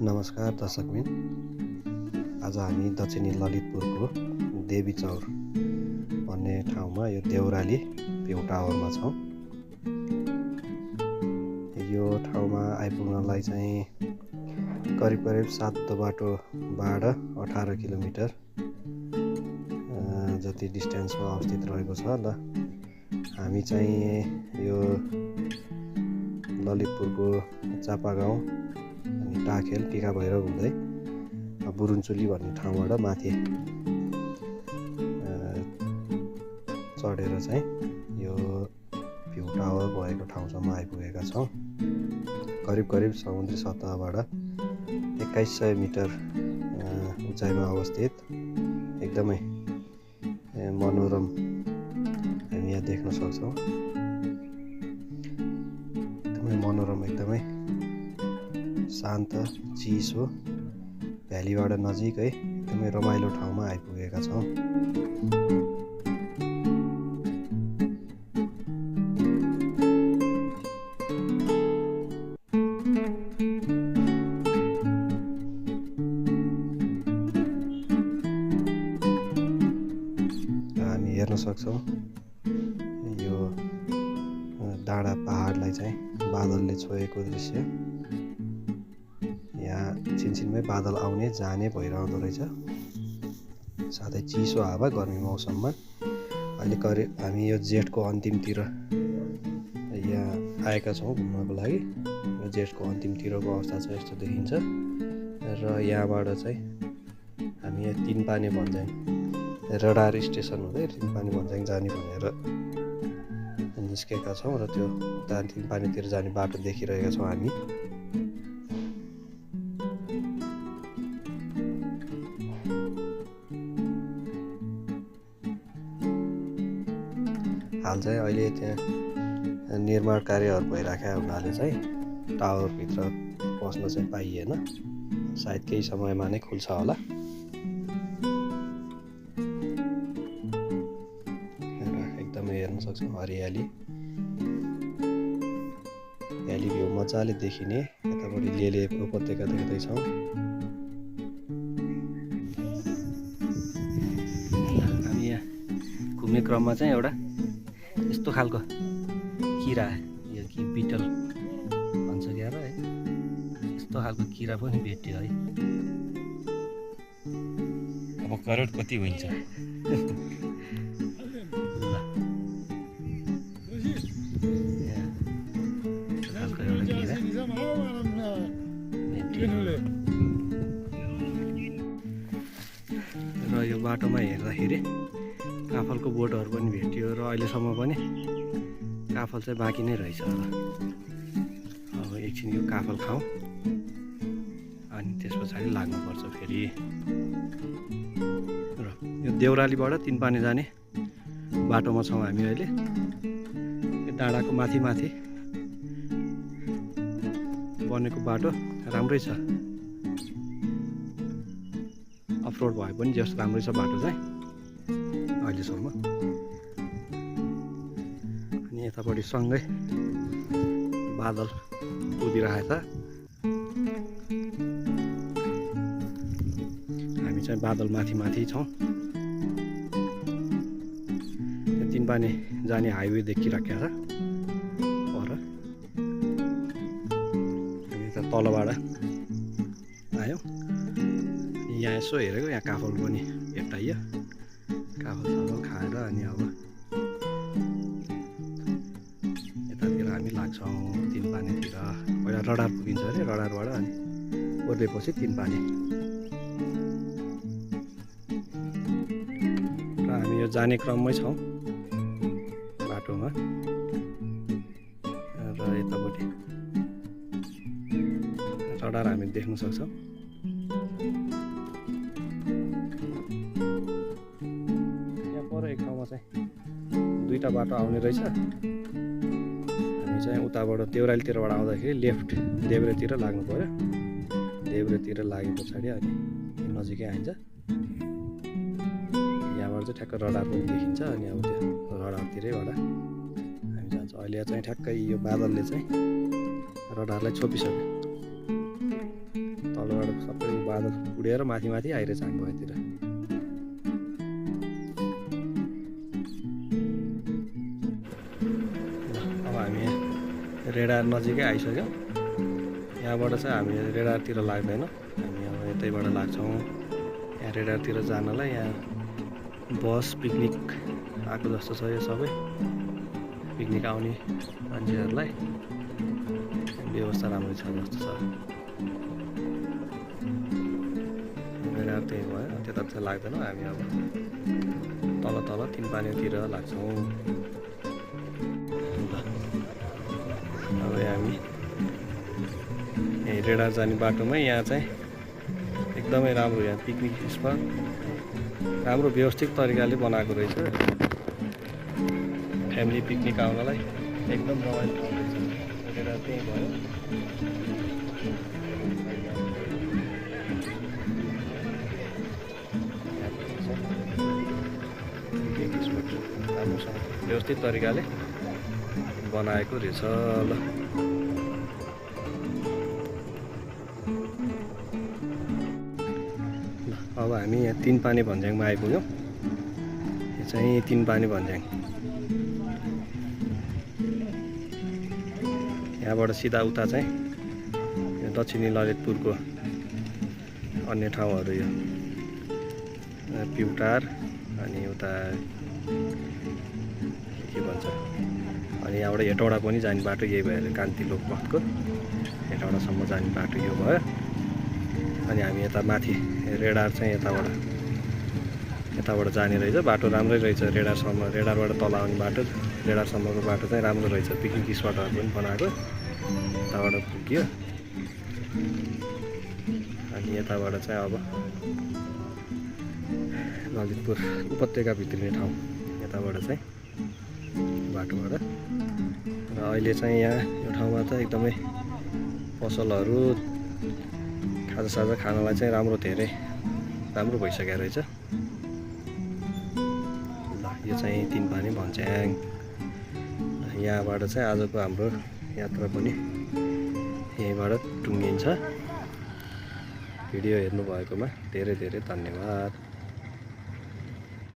नमस्कार दर्शकबिन, आज हामी दक्षिणी ललितपुरको देवीचौर भन्ने ठाउँमा यो देउराली भ्यू टावरमा छौँ। यो ठाउँमा आइपुग्नलाई चाहिँ करिब 7 बाटोबाट 18 किलोमिटर जति डिस्टेन्समा अवस्थित रहेको छ र हामी चाहिँ यो ललितपुरको चापागाउँ अनि टाखेल टिका भैरव हुँदै बुरुन्चुली भन्ने ठाउँबाट माथि चढेर चाहिँ यो भ्यू टावर भएको ठाउँसम्म आइपुगेका छौँ। करिब समुद्री सतहबाट 2100 मिटर उचाइमा अवस्थित एकदमै मनोरम हामी यहाँ देख्न सक्छौँ। एकदमै मनोरम, एकदमै शान्त चिसो भ्यालीबाट नजिकै एकदमै रमाइलो ठाउँमा आइपुगेका छौँ। हामी हेर्न सक्छौँ यो डाँडा पहाडलाई चाहिँ बादलले छोएको दृश्य। यहाँ छिनछिनमै बादल आउने जाने भइरहँदो रहेछ। साथै चिसो हावा गर्मी मौसममा। अहिले करिब हामी यो जेठको अन्तिमतिर यहाँ आएका छौँ घुम्नको लागि। यो जेठको अन्तिमतिरको अवस्था चाहिँ यस्तो देखिन्छ र यहाँबाट चाहिँ हामी यहाँ तिनपाने भन्ज्याङ रडार स्टेसन हुँदै तिनपाने भन्ज्याङ जाने भनेर निस्केका छौँ र त्यो तिनपानेतिर जाने बाटो देखिरहेका छौँ हामी। हाल चाहिँ अहिले त्यहाँ निर्माण कार्यहरू भइराखेका हुनाले चाहिँ टावरभित्र पस्न चाहिँ पाइएन। सायद केही समयमा नै खुल्छ होला। एकदमै हेर्न सक्छौँ हरियाली भ्यू मजाले देखिने। यतापट्टि लेले उपत्यका देख्दैछौँ। हामी यहाँ घुम्ने क्रममा चाहिँ एउटा यस्तो खालको किरा, यो कि बिटल भन्छ क्या है, यस्तो खालको किरा पनि भेट्यो है। अब करोडपति हुन्छ। र यो बाटोमा हेर्दाखेरि काफलको बोटहरू पनि भेटियो र अहिलेसम्म पनि काफल चाहिँ बाँकी नै रहेछ होला। अब एकछिन यो काफल खाउँ अनि त्यस पछाडि लाग्नुपर्छ फेरि। र यो देउरालीबाट तिनपाने जाने बाटोमा छौँ हामी अहिले। यो डाँडाको माथि बनेको बाटो राम्रै छ। अफरोड भए पनि जस राम्रै छ बाटो चाहिँ अहिलेसम्म। अनि यतापट्टि सँगै बादल उदिरहेछ। हामी चाहिँ बादल माथि छौँ। तिनपाने जाने हाइवे देखिराखेको छ पर। हामी यता तलबाट आयौँ। यहाँ यसो हेरेको, यहाँ काफल पनि भेट्टाइयो। काफल खाएर अनि अब यतातिर हामी लाग्छौँ तिनपानेतिर। पहिला रडार पुगिन्छ अरे, रडारबाट अनि ओर्लेपछि तिनपाने। र हामी यो जाने क्रममै छौँ बाटोमा। र यतापट्टि रडार हामी देख्न सक्छौँ। एक ठाउँमा चाहिँ दुईवटा बाटो आउने रहेछ। हामी चाहिँ उताबाट देउरालीतिरबाट आउँदाखेरि लेफ्ट देब्रेतिर लाग्नु पर्यो। देब्रेतिर लागे पछाडि अनि नजिकै आइन्छ। यहाँबाट चाहिँ ठ्याक्क रडार पनि देखिन्छ। अनि अब त्यो रडारतिरैबाट हामी जान्छौँ। अहिले चाहिँ ठ्याक्कै यो बादलले चाहिँ रडारलाई छोपिसक्यो। तलबाट सबै बादल उडेर माथि माथि आइरहेछ हामी भएतिर। अब हामी रेडार नजिकै आइसक्यौँ। यहाँबाट चाहिँ हामी रेडारतिर लाग्दैन, हामी अब यतैबाट लाग्छौँ। यहाँ रेडारतिर जानलाई यहाँ बस पिकनिक आएको जस्तो छ। यो सबै पिकनिक आउने मान्छेहरूलाई व्यवस्था राम्रै छ जस्तो छ। रेडार त्यही भयो, त्यता चाहिँ लाग्दैन। हामी अब तल तल तिनपानेतिर लाग्छौँ। अब हामी यही रेडार जाने बाटोमै यहाँ चाहिँ एकदमै राम्रो, यहाँ पिकनिक स्पट राम्रो व्यवस्थित तरिकाले बनाएको रहेछ। फ्यामिली पिकनिक आउनलाई एकदम रमाइलो ठाउँ रहेछ। रेडार त्यही भयो। पिकनिक स्पट राम्रोसँग व्यवस्थित तरिकाले बनाएको रहेछ। ल अब हामी यहाँ तिनपाने भन्ज्याङमा आइपुग्यौँ। यो चाहिँ तिनपाने भन्ज्याङ। यहाँबाट सिधा उता चाहिँ यो दक्षिणी ललितपुरको अन्य ठाउँहरू, यो प्युटार अनि उता के भन्छ, अनि यहाँबाट हेटौडा पनि जाने बाटो यही भयो। कान्ति लोकपथको हेटौडासम्म जाने बाटो यो भयो। अनि हामी यता माथि रेडार चाहिँ यताबाट जाने रहेछ। बाटो राम्रै रहेछ। रेडारसम्म, रेडारबाट तल आउने बाटो, रेडारसम्मको बाटो चाहिँ राम्रो रहेछ। पिकनिक स्पटहरू पनि बनाएको यताबाट पुग्यो। अनि यताबाट चाहिँ अब ललितपुर उपत्यका भित्रिने ठाउँ यताबाट चाहिँ बाटोबाट। र अहिले चाहिँ यहाँ यो ठाउँमा त एकदमै पसलहरू, खाजासाजा खानलाई चाहिँ धेरै राम्रो भइसकेको रहेछ। ल यो चाहिँ तिनपाने भन्ज्याङ। यहाँबाट चाहिँ आजको हाम्रो यात्रा पनि यहीँबाट टुङ्गिन्छ। भिडियो हेर्नुभएकोमा धेरै धेरै धन्यवाद।